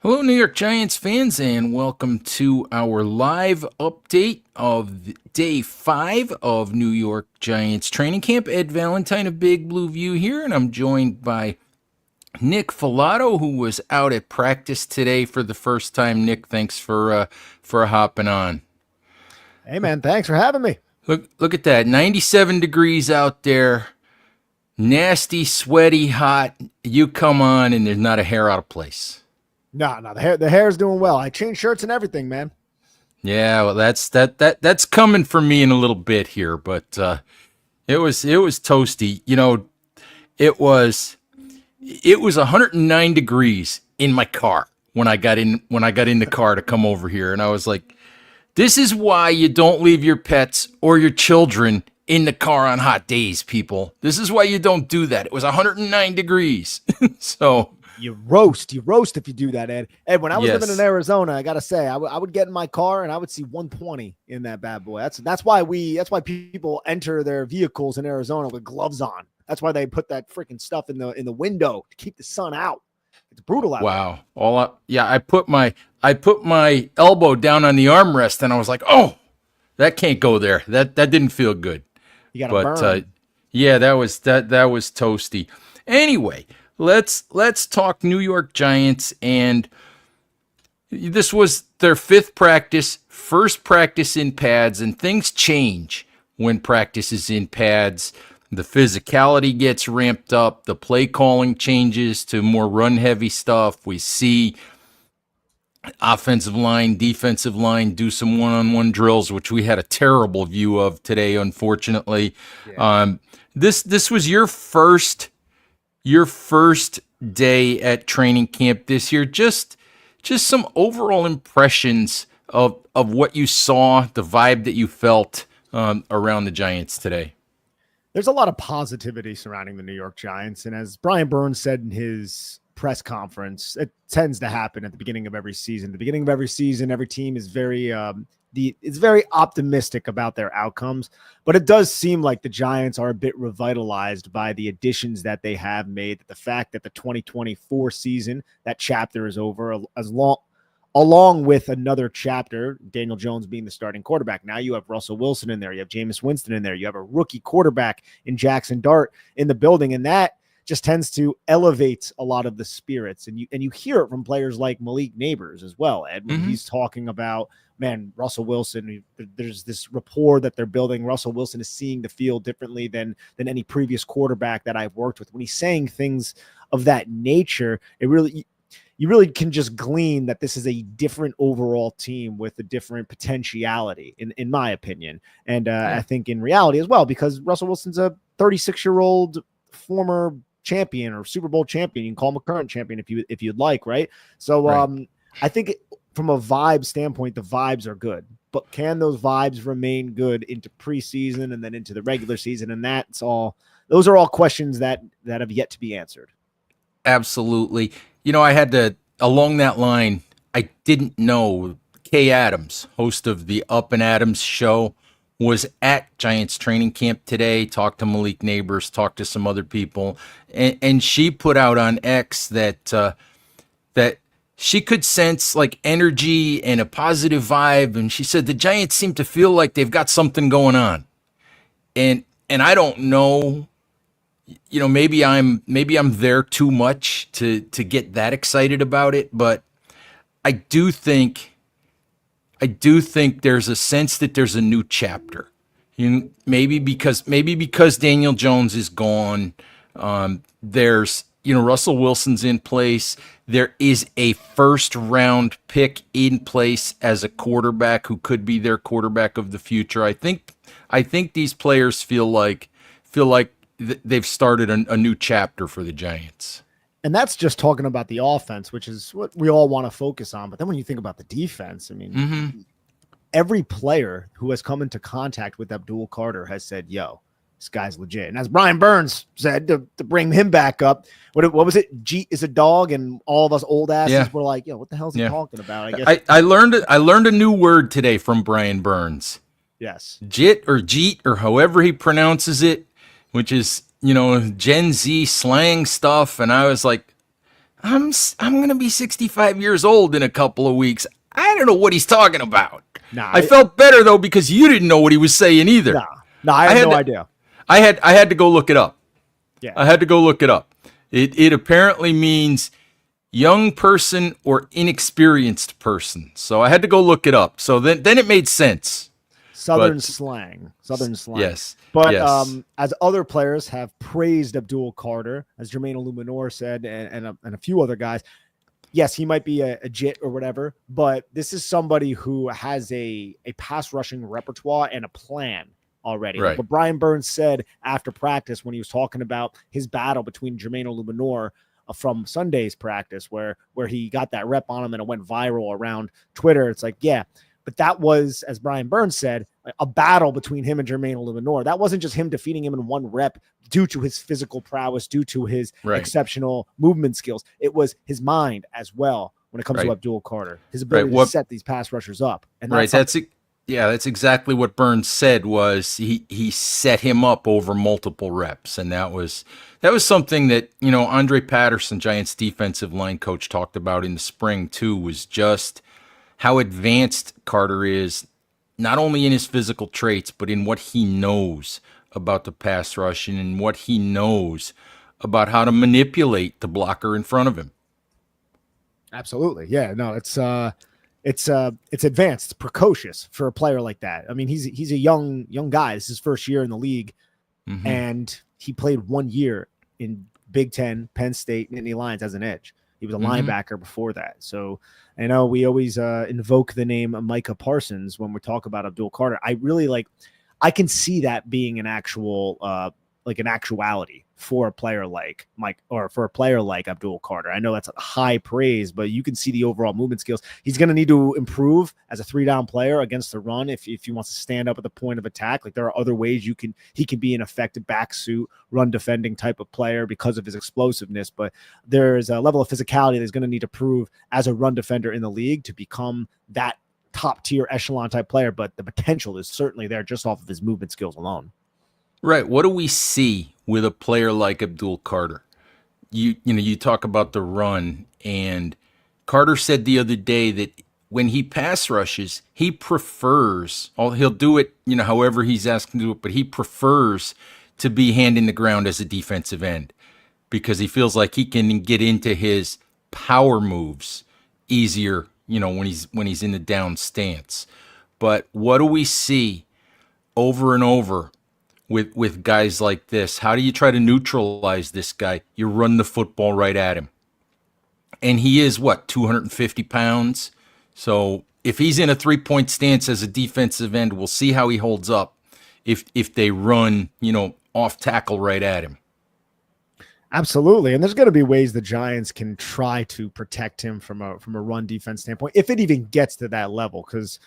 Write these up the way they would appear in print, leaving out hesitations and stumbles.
Hello, New York Giants fans, and welcome to our live update of day 5 of New York Giants training camp. Ed Valentine of Big Blue View here, and I'm joined by Nick Falato, who was out at practice today for the first time. Nick, thanks for hopping on. Hey, man, thanks for having me. Look at that, 97 degrees out there, nasty, sweaty, hot. You come on, and there's not a hair out of place. No, the hair's doing well. I changed shirts and everything, man. Yeah, well, that's coming for me in a little bit here, but it was toasty. You know, it was 109 degrees in my car when I got in the car to come over here, and I was like, this is why you don't leave your pets or your children in the car on hot days, people. This is why you don't do that. It was 109 degrees. So You roast if you do that, Ed. Ed, when I was yes. living in Arizona, I gotta say, I would get in my car and I would see 120 in that bad boy. That's why people enter their vehicles in Arizona with gloves on. That's why they put that freaking stuff in the window to keep the sun out. It's brutal out there. Wow. I put my elbow down on the armrest and I was like, oh, that can't go there. That didn't feel good. You gotta burn. Yeah, that was toasty. Anyway, let's talk New York Giants, and this was their first practice in pads, and things change when practice is in pads. The physicality gets ramped up, the play calling changes to more run-heavy stuff. We see offensive line, defensive line do some one-on-one drills, which we had a terrible view of today, unfortunately. Yeah. This was your first day at training camp this year. Just some overall impressions of what you saw, the vibe that you felt around the Giants today. There's a lot of positivity surrounding the New York Giants, and as Brian Burns said in his press conference, it tends to happen at the beginning of every season. The beginning of every season, every team is very optimistic about their outcomes, but it does seem like the Giants are a bit revitalized by the additions that they have made. The fact that the 2024 season, that chapter is over, along with another chapter, Daniel Jones being the starting quarterback. Now you have Russell Wilson in there. You have Jameis Winston in there. You have a rookie quarterback in Jackson Dart in the building, and that just tends to elevate a lot of the spirits. And you hear it from players like Malik Neighbors as well, Ed, when he's talking about, man, Russell Wilson, there's this rapport that they're building. Russell Wilson is seeing the field differently than any previous quarterback that I've worked with. When he's saying things of that nature, you really can just glean that this is a different overall team with a different potentiality, in my opinion. And I think in reality as well, because Russell Wilson's a 36-year-old former champion or Super Bowl champion. You can call him a current champion if you'd like, right? So right. I think from a vibe standpoint, the vibes are good. But can those vibes remain good into preseason and then into the regular season? And those are all questions that have yet to be answered. Absolutely. You know, I had to, along that line, I didn't know Kay Adams, host of the Up and Adams show, was at Giants training camp today, talked to Malik Neighbors, talked to some other people, and she put out on X that she could sense like energy and a positive vibe, and she said the Giants seem to feel like they've got something going on. And I don't know, you know, maybe I'm there too much to get that excited about it, but I do think there's a sense that there's a new chapter. Maybe because Daniel Jones is gone. There's, Russell Wilson's in place. There is a first round pick in place as a quarterback who could be their quarterback of the future. I think these players feel like they've started a new chapter for the Giants. And that's just talking about the offense, which is what we all want to focus on. But then when you think about the defense, I mean, every player who has come into contact with Abdul Carter has said, yo, this guy's legit. And as Brian Burns said, to bring him back up, what was it? Jeet is a dog, and all of us old asses were like, yo, what the hell is he talking about? I guess I learned a new word today from Brian Burns. Yes. Jit or Jeet or however he pronounces it, which is, Gen Z slang stuff. And I was like, I'm gonna be 65 years old in a couple of weeks. I don't know what he's talking about. Nah, I felt better though because you didn't know what he was saying either. no, I had no idea. I had to go look it up. Yeah. I had to go look it up. It apparently means young person or inexperienced person. So I had to go look it up. So then it made sense. Southern slang. Yes. But yes. as other players have praised Abdul Carter, as Jermaine Illuminor said, and a few other guys, yes, he might be a jit or whatever, but this is somebody who has a pass rushing repertoire and a plan already. Right. Like what Brian Burns said after practice when he was talking about his battle between Jermaine Illuminor from Sunday's practice, where he got that rep on him and it went viral around Twitter. It's like, yeah. But that was, as Brian Burns said, a battle between him and Jermaine Illuminor. That wasn't just him defeating him in one rep due to his physical prowess, due to his exceptional movement skills. It was his mind as well when it comes to Abdul Carter, his ability to set these pass rushers up. And that's exactly what Burns said. Was he set him up over multiple reps, and that was something that Andre Patterson, Giants defensive line coach, talked about in the spring too. Was just how advanced Carter is, not only in his physical traits, but in what he knows about the pass rush and in what he knows about how to manipulate the blocker in front of him. Absolutely. Yeah, no, it's advanced, it's precocious for a player like that. I mean, he's a young guy. This is his first year in the league, and he played 1 year in Big Ten, Penn State, Nittany Lions as an edge. He was a linebacker before that. So I know we always invoke the name Micah Parsons when we talk about Abdul Carter. I can see that being an actual an actuality for a player like Mike, or for a player like Abdul Carter. I know that's a high praise, but you can see the overall movement skills. He's going to need to improve as a 3-down player against the run if he wants to stand up at the point of attack. Like, there are other ways he can be an effective back suit, run defending type of player because of his explosiveness, but there's a level of physicality that he's going to need to prove as a run defender in the league to become that top tier echelon type player. But the potential is certainly there just off of his movement skills alone. Right. What do we see with a player like Abdul Carter? You talk about the run, and Carter said the other day that when he pass rushes, he prefers, he'll do it, however he's asked to do it, but he prefers to be hand in the ground as a defensive end because he feels like he can get into his power moves easier, when he's in the down stance. But what do we see over and over with guys like this? How do you try to neutralize this guy? You run the football right at him. And he is, 250 pounds? So if he's in a 3-point stance as a defensive end, we'll see how he holds up if they run, off tackle right at him. Absolutely. And there's going to be ways the Giants can try to protect him from a run defense standpoint, if it even gets to that level, because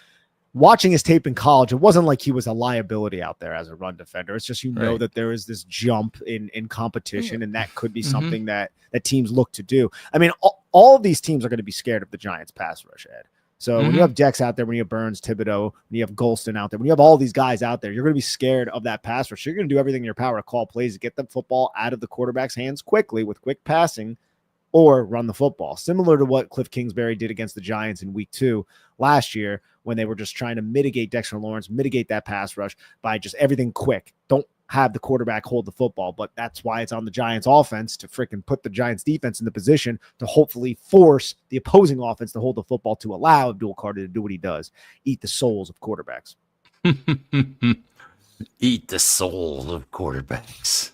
watching his tape in college, it wasn't like he was a liability out there as a run defender. It's just, that there is this jump in competition, and that could be something that teams look to do. I mean, all of these teams are going to be scared of the Giants pass rush, Ed. So when you have Dex out there, when you have Burns, Thibodeau, when you have Golston out there, when you have all these guys out there, you're going to be scared of that pass rush. You're going to do everything in your power to call plays to get the football out of the quarterback's hands quickly with quick passing, or run the football, similar to what Cliff Kingsbury did against the Giants in week 2 last year, when they were just trying to mitigate Dexter Lawrence, mitigate that pass rush by just everything quick. Don't have the quarterback hold the football, but that's why it's on the Giants offense to freaking put the Giants defense in the position to hopefully force the opposing offense to hold the football, to allow Abdul Carter to do what he does, eat the souls of quarterbacks. Eat the souls of quarterbacks.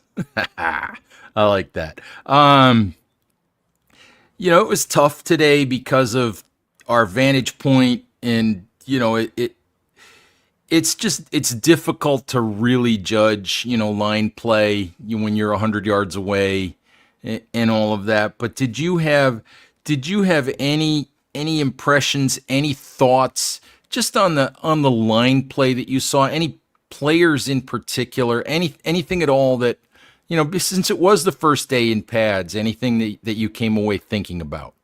I like that. It was tough today because of our vantage point, and it's difficult to really judge, line play when you're 100 yards away and all of that. But did you have any impressions, any thoughts just on the line play that you saw? Any players in particular, anything at all that, since it was the first day in pads, anything that you came away thinking about?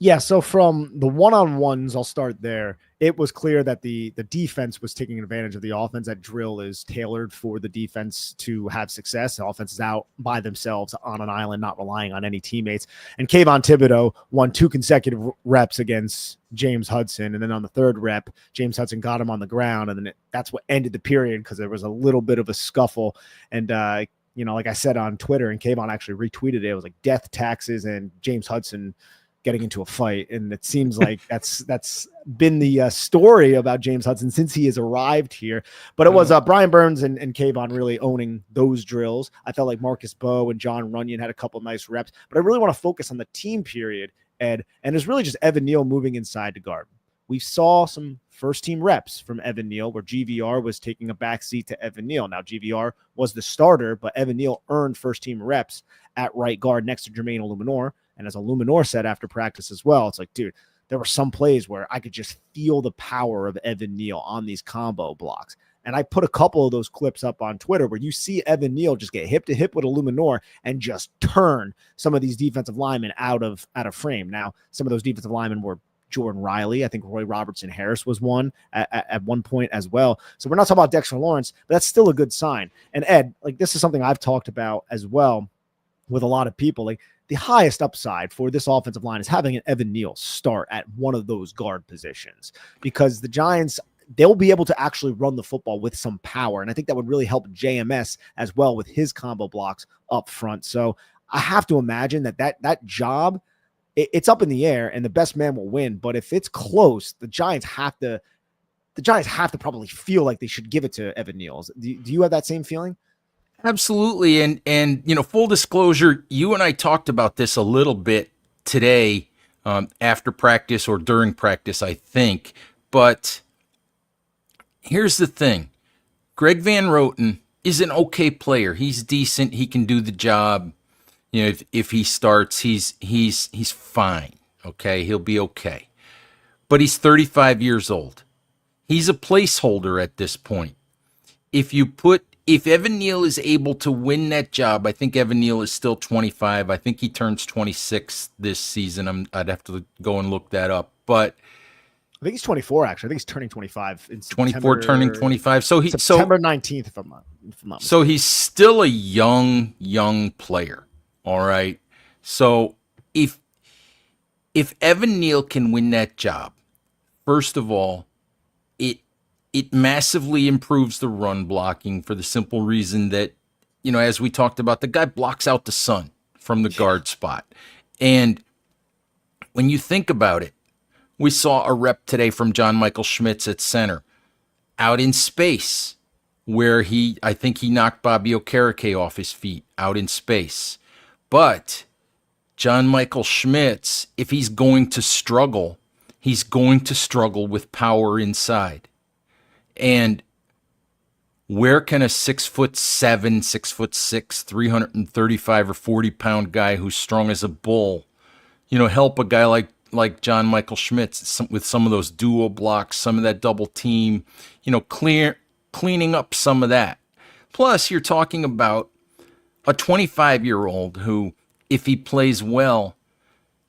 Yeah, so from the one-on-ones, I'll start there. It was clear that the defense was taking advantage of the offense. That drill is tailored for the defense to have success. The offense is out by themselves on an island, not relying on any teammates. And Kayvon Thibodeau won 2 consecutive reps against James Hudson. And then on the third rep, James Hudson got him on the ground. And then that's what ended the period because there was a little bit of a scuffle. And, like I said on Twitter, and Kayvon actually retweeted it, it was like death, taxes, and James Hudson getting into a fight. And it seems like that's been the story about James Hudson since he has arrived here. But it was Brian Burns and Kayvon really owning those drills. I felt like Marcus Bowe and John Runyon had a couple nice reps, but I really want to focus on the team period, Ed, and it's really just Evan Neal moving inside to guard. We saw some first team reps from Evan Neal where GVR was taking a backseat to Evan Neal. Now GVR was the starter, but Evan Neal earned first team reps at right guard next to Jermaine Illuminor. And as Illuminor said after practice as well, it's like, dude, there were some plays where I could just feel the power of Evan Neal on these combo blocks. And I put a couple of those clips up on Twitter where you see Evan Neal just get hip to hip with Illuminor and just turn some of these defensive linemen out of frame. Now, some of those defensive linemen were Jordan Riley. I think Roy Robertson Harris was one at one point as well. So we're not talking about Dexter Lawrence, but that's still a good sign. And Ed, like this is something I've talked about as well with a lot of people. Like the highest upside for this offensive line is having an Evan Neal start at one of those guard positions because the Giants, they'll be able to actually run the football with some power. And I think that would really help JMS as well with his combo blocks up front. So I have to imagine that job, it's up in the air and the best man will win. But if it's close, the Giants have to probably feel like they should give it to Evan Neal. Do you have that same feeling? Absolutely. And full disclosure, you and I talked about this a little bit today after practice or during practice, I think. But here's the thing. Greg Van Roten is an okay player. He's decent. He can do the job. If he starts, he's fine. Okay. He'll be okay. But he's 35 years old. He's a placeholder at this point. If Evan Neal is able to win that job, I think Evan Neal is still 25. I think he turns 26 this season. I'd have to go and look that up. But I think he's 24, actually. I think he's turning 25 in 24, turning 25. So September 19th, if I'm not mistaken. So he's still a young player. All right. So if Evan Neal can win that job, first of all, it massively improves the run blocking for the simple reason that, as we talked about, the guy blocks out the sun from the guard spot. And when you think about it, we saw a rep today from John Michael Schmitz at center out in space where I think he knocked Bobby Okereke off his feet out in space. But John Michael Schmitz, if he's going to struggle, he's going to struggle with power inside. And where can a 6'7", 6'6", 335 or 40-pound guy who's strong as a bull, help a guy like John Michael Schmitz with some of those duo blocks, some of that double team, cleaning up some of that. Plus, you're talking about a 25-year-old who, if he plays well,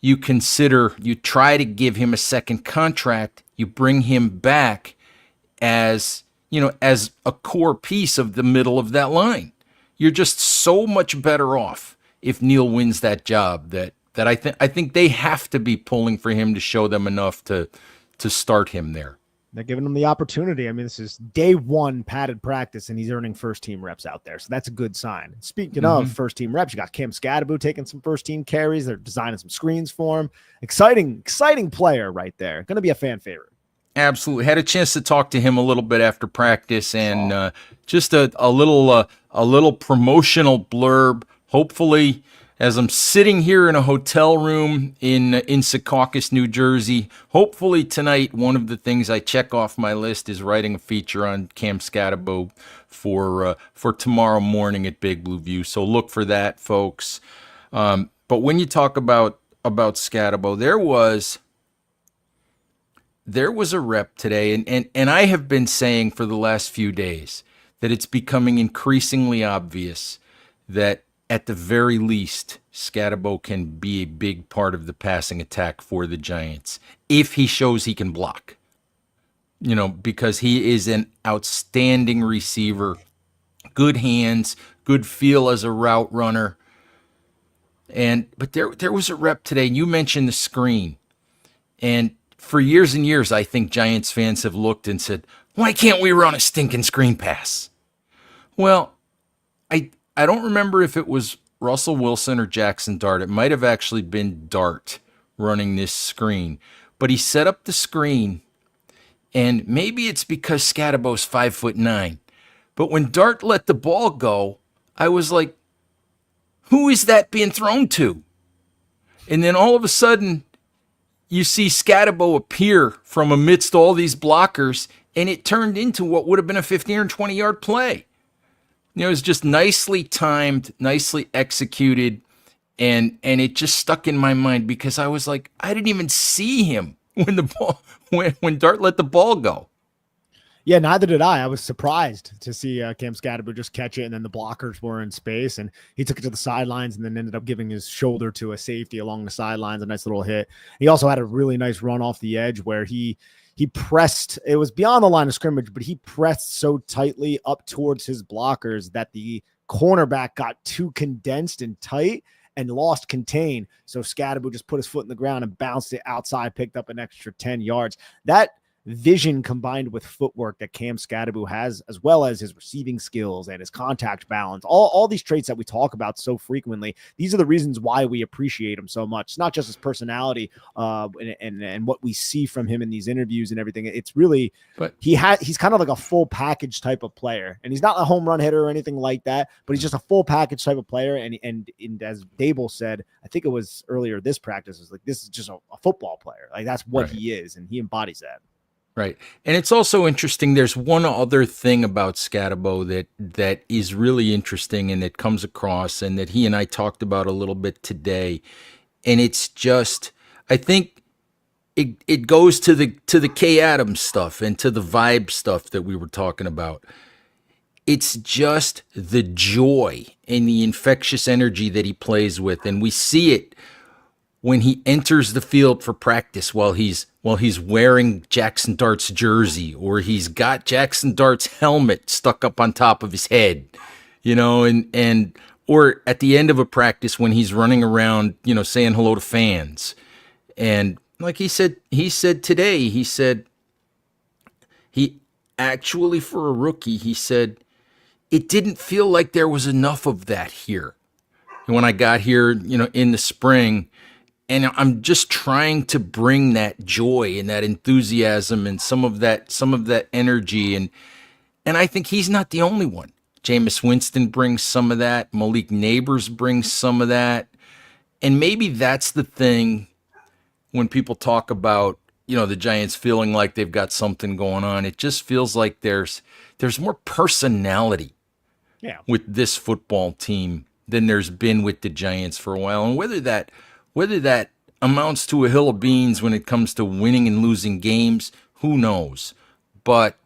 you try to give him a second contract, you bring him back as a core piece of the middle of that line. You're just so much better off if Neal wins that job that I think they have to be pulling for him to show them enough to start him there. They're giving him the opportunity. I mean, this is day one padded practice, and he's earning first-team reps out there. So that's a good sign. Speaking of first-team reps, you got Cam Scatabo taking some first-team carries. They're designing some screens for him. Exciting player right there. Going to be a fan favorite. Absolutely. Had a chance to talk to him a little bit after practice, and just a little promotional blurb. Hopefully, as I'm sitting here in a hotel room in Secaucus, New Jersey, hopefully tonight one of the things I check off my list is writing a feature on Cam Scatabo for tomorrow morning at Big Blue View. So look for that, folks. But when you talk about Scatabo, there was a rep today, and I have been saying for the last few days that it's becoming increasingly obvious that at the very least, Scatabo can be a big part of the passing attack for the Giants if he shows he can block. Because he is an outstanding receiver, good hands, good feel as a route runner. But there was a rep today, and you mentioned the screen. And for years and years, I think Giants fans have looked and said, why can't we run a stinking screen pass? Well, I don't remember if it was Russell Wilson or Jackson Dart. It might have actually been Dart running this screen. But he set up the screen, and maybe it's because Scatabo's 5'9". But when Dart let the ball go, I was like, who is that being thrown to? And then all of a sudden, you see Scatabo appear from amidst all these blockers, and it turned into what would have been a 15 or 20-yard play. It was just nicely timed, nicely executed, and it just stuck in my mind because I was like, I didn't even see him when Dart let the ball go. Yeah, neither did I. I was surprised to see Cam Scatabo just catch it, and then the blockers were in space, and he took it to the sidelines and then ended up giving his shoulder to a safety along the sidelines, a nice little hit. He also had a really nice run off the edge where he pressed. It was beyond the line of scrimmage, but he pressed so tightly up towards his blockers that the cornerback got too condensed and tight and lost contain. So Scatabo just put his foot in the ground and bounced it outside, picked up an extra 10 yards. That vision combined with footwork that Cam Scatabo has, as well as his receiving skills and his contact balance, all these traits that we talk about so frequently, these are the reasons why we appreciate him so much. It's not just his personality and what we see from him in these interviews and everything. It's really, but he's kind of like a full package type of player, and he's not a home run hitter or anything like that, but he's just a full package type of player. And as Dable said, I think it was earlier this practice, is like, this is just a football player. Like, that's what he is, and he embodies that. Right. And it's also interesting. There's one other thing about Scatabo that is really interesting and that comes across and that he and I talked about a little bit today. And it's just, I think it goes to the K Adams stuff and to the vibe stuff that we were talking about. It's just the joy and the infectious energy that he plays with. And we see it when he enters the field for practice while he's wearing Jackson Dart's jersey, or he's got Jackson Dart's helmet stuck up on top of his head, and or at the end of a practice when he's running around, saying hello to fans. And like he said today, he actually, for a rookie, he said, it didn't feel like there was enough of that here. And when I got here, in the spring, and I'm just trying to bring that joy and that enthusiasm and some of that energy. And I think he's not the only one. Jameis Winston brings some of that. Malik Neighbors brings some of that. And maybe that's the thing when people talk about, the Giants feeling like they've got something going on. It just feels like there's more personality with this football team than there's been with the Giants for a while. And whether that amounts to a hill of beans when it comes to winning and losing games, who knows? But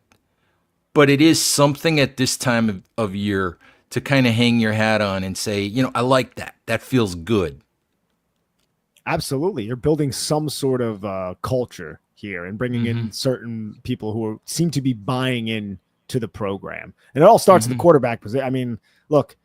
it is something at this time of year to kind of hang your hat on and say, I like that. That feels good. Absolutely. You're building some sort of culture here and bringing in certain people who seem to be buying in to the program. And it all starts at the quarterback position. I mean, look,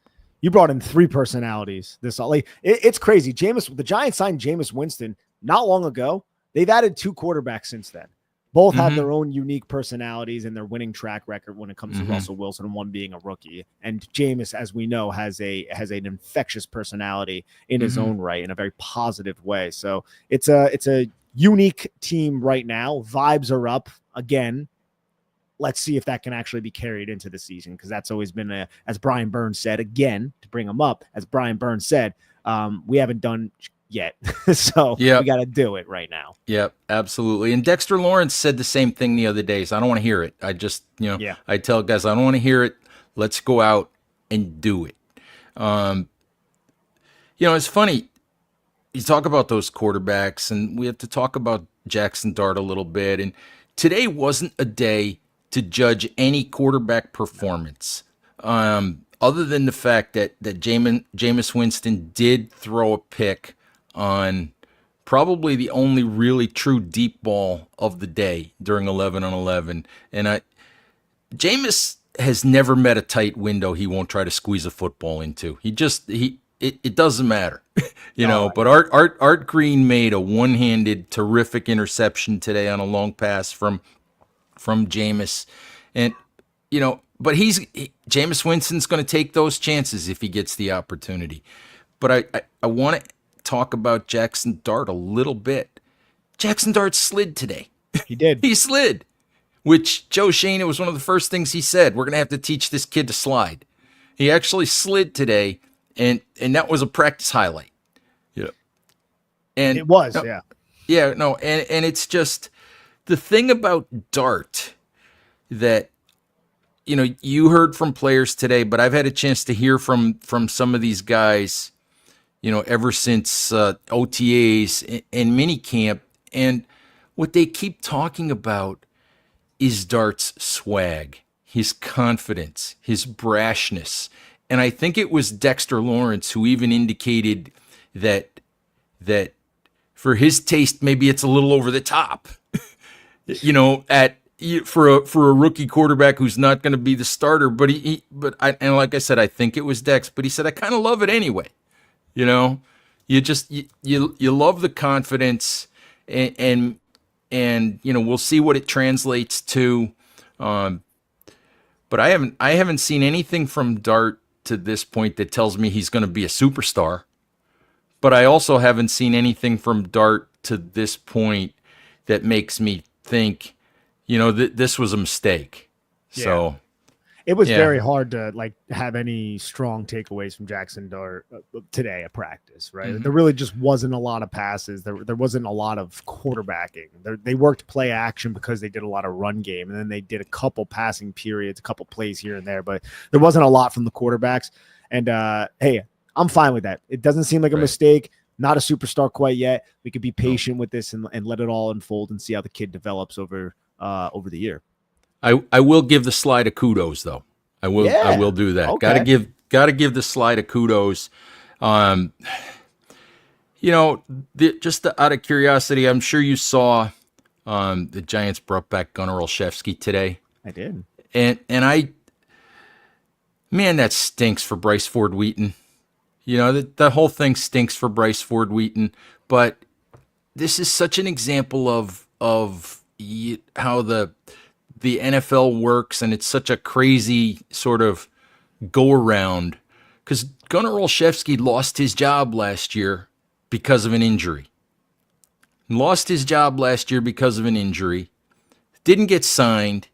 you brought in 3 personalities. It's crazy. The Giants signed Jameis Winston not long ago. They've added 2 quarterbacks since then. Both have their own unique personalities and their winning track record when it comes to Russell Wilson, and one being a rookie. And Jameis, as we know, has an infectious personality in his own right, in a very positive way. So it's a unique team right now. Vibes are up again. Let's see if that can actually be carried into the season, because that's always been as Brian Burns said, again, to bring him up, as Brian Burns said, we haven't done yet. So we got to do it right now. Yep, absolutely. And Dexter Lawrence said the same thing the other day. So I don't want to hear it. I just, I tell guys, I don't want to hear it. Let's go out and do it. It's funny. You talk about those quarterbacks, and we have to talk about Jackson Dart a little bit. And today wasn't a day to judge any quarterback performance. A other than the fact that Jameis Winston did throw a pick on probably the only really true deep ball of the day during 11 on 11, and Jameis has never met a tight window he won't try to squeeze a football into. It doesn't matter, But Art Green made a one-handed terrific interception today on a long pass from Jameis, and but Jameis Winston's going to take those chances if he gets the opportunity. But I want to talk about Jackson Dart a little bit. Jackson Dart slid today. He did. He slid, which Joe Shane, it was one of the first things he said. We're going to have to teach this kid to slide. He actually slid today, and that was a practice highlight. Yeah. And it was, yeah. Yeah, no, and it's just the thing about Dart that you heard from players today, but I've had a chance to hear from some of these guys, ever since OTAs and minicamp, and what they keep talking about is Dart's swag, his confidence, his brashness. And I think it was Dexter Lawrence who even indicated that for his taste, maybe it's a little over the top, for a rookie quarterback who's not going to be the starter. But and like I said, I think it was Dex, but he said, I kind of love it anyway. You love the confidence, and we'll see what it translates to. But I haven't seen anything from Dart to this point that tells me he's going to be a superstar. But I also haven't seen anything from Dart to this point that makes me think, this was a mistake. Yeah. So it was very hard to have any strong takeaways from Jackson Dart today at practice, right? Mm-hmm. There really just wasn't a lot of passes. There wasn't a lot of quarterbacking. They worked play action because they did a lot of run game, and then they did a couple passing periods, a couple plays here and there, but there wasn't a lot from the quarterbacks. And hey, I'm fine with that. It doesn't seem like a mistake. Not a superstar quite yet. We could be patient with this and let it all unfold and see how the kid develops over the year. I will give the slide a kudos though. I will do that. Okay. Gotta give the slide a kudos. Just out of curiosity, I'm sure you saw the Giants brought back Gunnar Olszewski today. I did. And man, that stinks for Bryce Ford Wheaton. The whole thing stinks for Bryce Ford Wheaton, but this is such an example of how the NFL works, and it's such a crazy sort of go around, because Gunnar Olszewski lost his job last year because of an injury. Didn't get signed,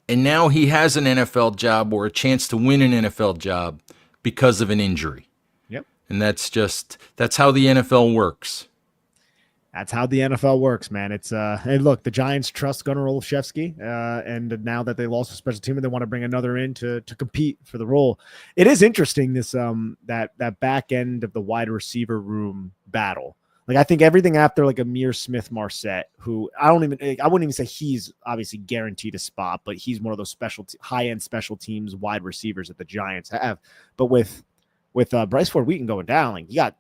and now he has an NFL job or a chance to win an NFL job because of an injury. And that's how the NFL works. That's how the NFL works, man. It's and look, the Giants trust Gunnar Olszewski, and now that they lost a special teamer, they want to bring another in to compete for the role. It is interesting, this that back end of the wide receiver room battle. I think everything after Amir Smith-Marset, who I wouldn't even say he's obviously guaranteed a spot, but he's one of those high-end special teams wide receivers that the Giants have. But with Bryce Ford Wheaton going down, you got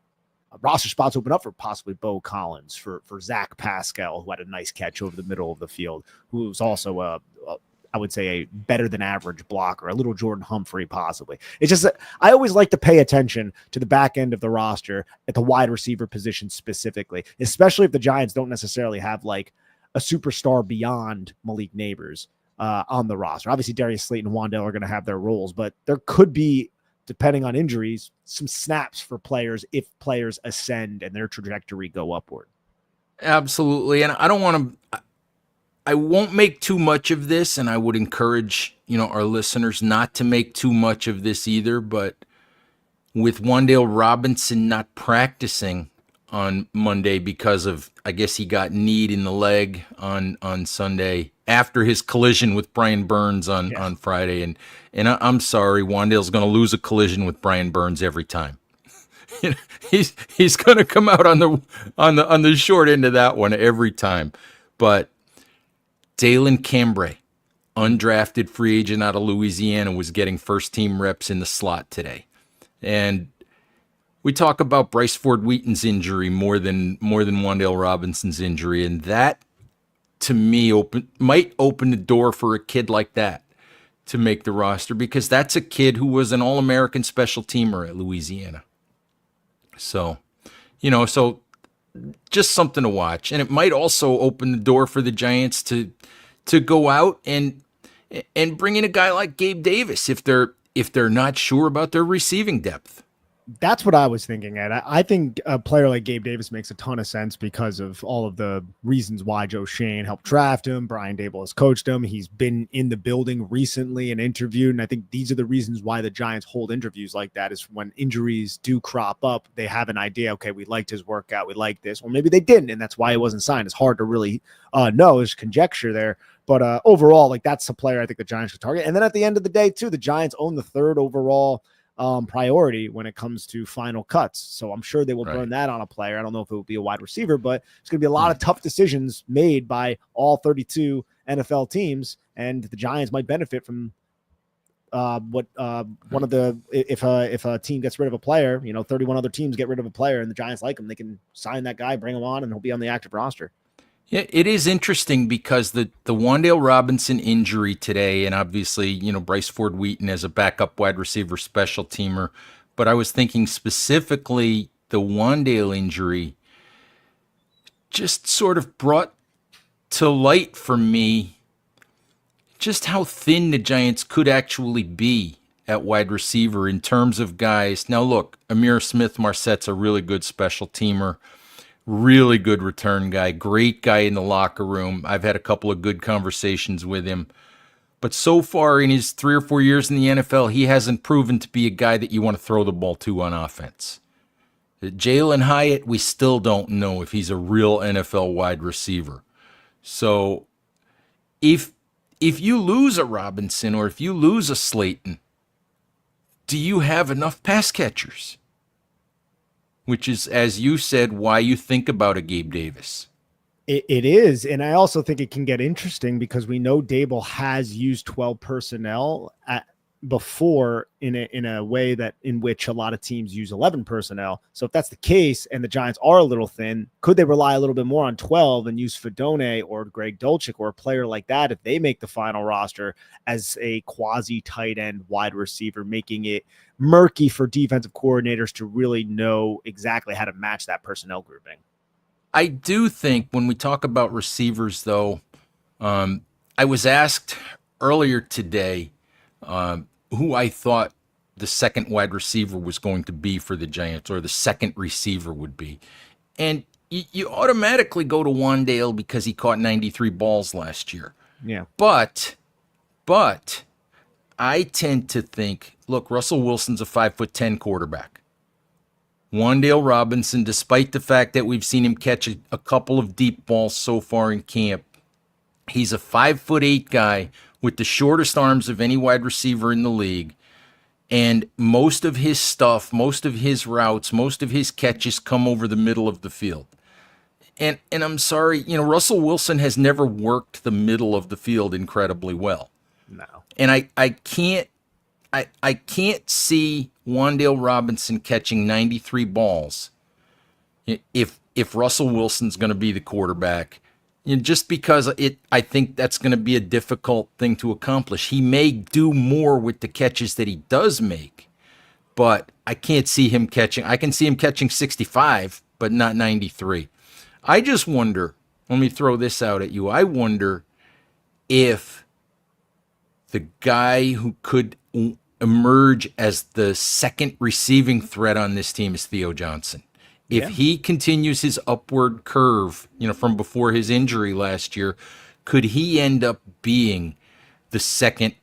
roster spots open up for possibly Bo Collins, for Zach Pascal, who had a nice catch over the middle of the field, who was also I would say a better than average blocker, a little Jordan Humphrey possibly. It's just that I always like to pay attention to the back end of the roster at the wide receiver position specifically, especially if the Giants don't necessarily have a superstar beyond Malik Neighbors on the roster. Obviously, Darius Slayton and Wan'Dale are going to have their roles, but there could be, depending on injuries, some snaps for players if players ascend and their trajectory go upward. Absolutely. And I won't make too much of this, and I would encourage, our listeners not to make too much of this either, but with Wan'Dale Robinson not practicing on Monday because of, I guess he got kneed in the leg on Sunday after his collision with Brian Burns on Friday. And I'm sorry, Wan'Dale's going to lose a collision with Brian Burns every time. He's going to come out on the short end of that one every time. But Dalen Cambray undrafted free agent out of Louisiana, was getting first team reps in the slot today. And we talk about Bryce Ford Wheaton's injury more than Wan'Dale Robinson's injury, and that to me might open the door for a kid like that to make the roster, because that's a kid who was an All-American special teamer at Louisiana. So, so just something to watch. And it might also open the door for the Giants to go out and bring in a guy like Gabe Davis if they're not sure about their receiving depth. That's what I was thinking, Ed. I think a player like Gabe Davis makes a ton of sense because of all of the reasons why Joe Schoen helped draft him. Brian Daboll has coached him. He's been in the building recently and interviewed. And I think these are the reasons why the Giants hold interviews like that, is when injuries do crop up, they have an idea. Okay, we liked his workout. We like this. Or maybe they didn't, and that's why he wasn't signed. It's hard to really know. There's conjecture there. But overall, like, that's the player I think the Giants should target. And then at the end of the day, too, the Giants own the third overall priority when it comes to final cuts. So I'm sure they will burn that on a player. I don't know if it will be a wide receiver, but it's going to be a lot of tough decisions made by all 32 NFL teams. And the Giants might benefit from if a team gets rid of a player, 31 other teams get rid of a player and the Giants like him, they can sign that guy, bring him on, and he'll be on the active roster. Yeah, it is interesting because the Wan'Dale Robinson injury today, and obviously, Bryce Ford Wheaton as a backup wide receiver special teamer, but I was thinking specifically the Wan'Dale injury just sort of brought to light for me just how thin the Giants could actually be at wide receiver in terms of guys. Now look, Amir Smith-Marsette's a really good special teamer. Really good return guy, great guy in the locker room. I've had a couple of good conversations with him. But so far in his 3 or 4 years in the NFL, he hasn't proven to be a guy that you want to throw the ball to on offense. Jalen Hyatt, we still don't know if he's a real NFL wide receiver. So if you lose a Robinson or if you lose a Slayton, do you have enough pass catchers? Which is, as you said, why you think about a Gabe Davis. It is. And I also think it can get interesting because we know Daboll has used 12 personnel before in a way that in which a lot of teams use 11 personnel. So if that's the case and the Giants are a little thin, could they rely a little bit more on 12 and use Fedone or Greg Dulcich or a player like that if they make the final roster as a quasi tight end wide receiver, making it murky for defensive coordinators to really know exactly how to match that personnel grouping? I do think when we talk about receivers, though, I was asked earlier today who I thought the second wide receiver was going to be for the Giants, or the second receiver would be. And you automatically go to Wan'Dale because he caught 93 balls last year. Yeah. But I tend to think, look, Russell Wilson's a 5'10" quarterback. Wan'Dale Robinson, despite the fact that we've seen him catch a couple of deep balls so far in camp, he's a 5'8" guy with the shortest arms of any wide receiver in the league. And most of his stuff, most of his routes, most of his catches come over the middle of the field. And I'm sorry, Russell Wilson has never worked the middle of the field incredibly well. No. And I can't see Wan'Dale Robinson catching 93 balls if Russell Wilson's going to be the quarterback. Just because I think that's going to be a difficult thing to accomplish. He may do more with the catches that he does make, but I can't see him catching. I can see him catching 65, but not 93. I just wonder, let me throw this out at you. I wonder if the guy who could emerge as the second receiving threat on this team is Theo Johnson. If he continues his upward curve, from before his injury last year, could he end up being the second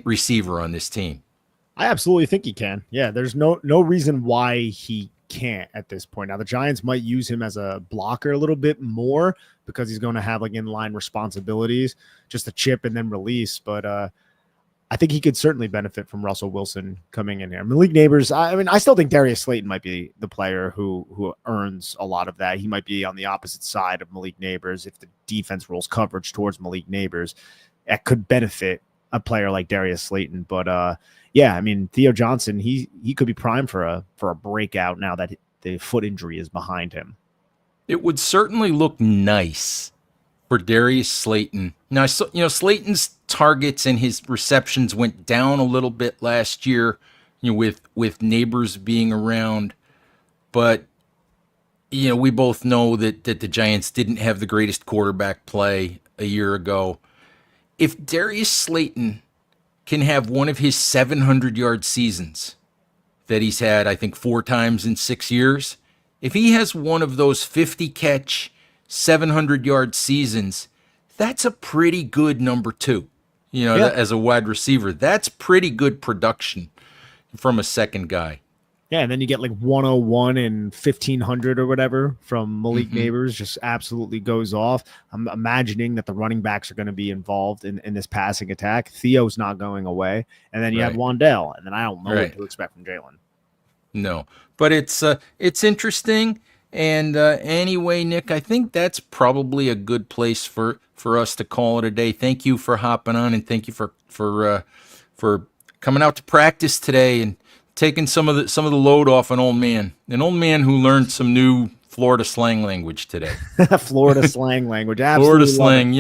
receiver on this team? I absolutely think he can. Yeah, there's no reason why he can't at this point. Now the Giants might use him as a blocker a little bit more because he's going to have like inline responsibilities, just a chip and then release. But I think he could certainly benefit from Russell Wilson coming in here. Malik Neighbors, I still think Darius Slayton might be the player who earns a lot of that. He might be on the opposite side of Malik Neighbors if the defense rolls coverage towards Malik Neighbors. that could benefit a player like Darius Slayton. But yeah, I mean, Theo Johnson, he could be primed for a breakout now that the foot injury is behind him. It would certainly look nice for Darius Slayton. Now, Slayton's targets and his receptions went down a little bit last year, with Neighbors being around. But, we both know that the Giants didn't have the greatest quarterback play a year ago. If Darius Slayton can have one of his 700-yard seasons that he's had, I think, 4 times in 6 years, if he has one of those 50-catch, 700-yard seasons, that's a pretty good number 2. As a wide receiver, that's pretty good production from a second guy. Yeah, and then you get like 101 and 1500 or whatever from Malik Neighbors, just absolutely goes off. I'm imagining that the running backs are going to be involved in this passing attack. Theo's not going away. And then you have Wandell, and then I don't know what to expect from Jalen. No, but it's interesting. And anyway, Nick, I think that's probably a good place for us to call it a day. Thank you for hopping on, and thank you for coming out to practice today and taking some of the load off an old man who learned some new Florida slang language today. Florida slang language, absolutely. Florida slang,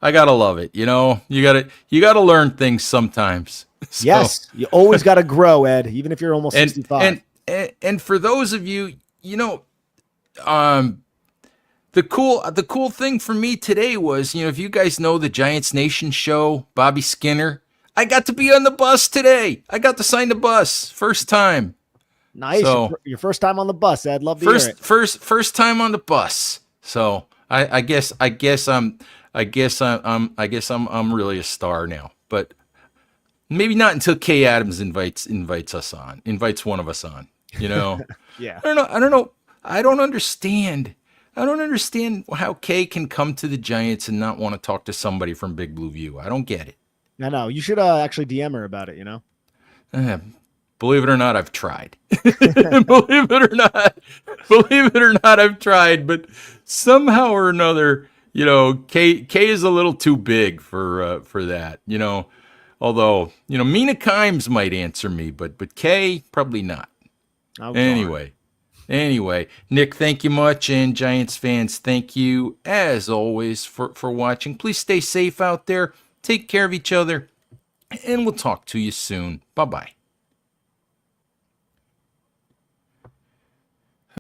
I gotta love it. You gotta learn things sometimes. So, yes, you always gotta grow, Ed, even if you're almost 65. And for those of you, the cool thing for me today was, if you guys know the Giants Nation show, Bobby Skinner, I got to be on the bus today. I got to sign the bus. First time. Nice. So, your first time on the bus, Ed. Love to hear it. First time on the bus. So I guess I'm really a star now. But maybe not until Kay Adams invites one of us on. Yeah. I don't know. I don't understand how Kay can come to the Giants and not want to talk to somebody from Big Blue View. I don't get it. No. You should actually DM her about it, Believe it or not, I've tried. Believe it or not, I've tried. But somehow or another, Kay is a little too big for that. Although Mina Kimes might answer me, but Kay probably not. Anyway, Nick, thank you much, and Giants fans, thank you as always for watching. Please stay safe out there. Take care of each other, and we'll talk to you soon. Bye-bye.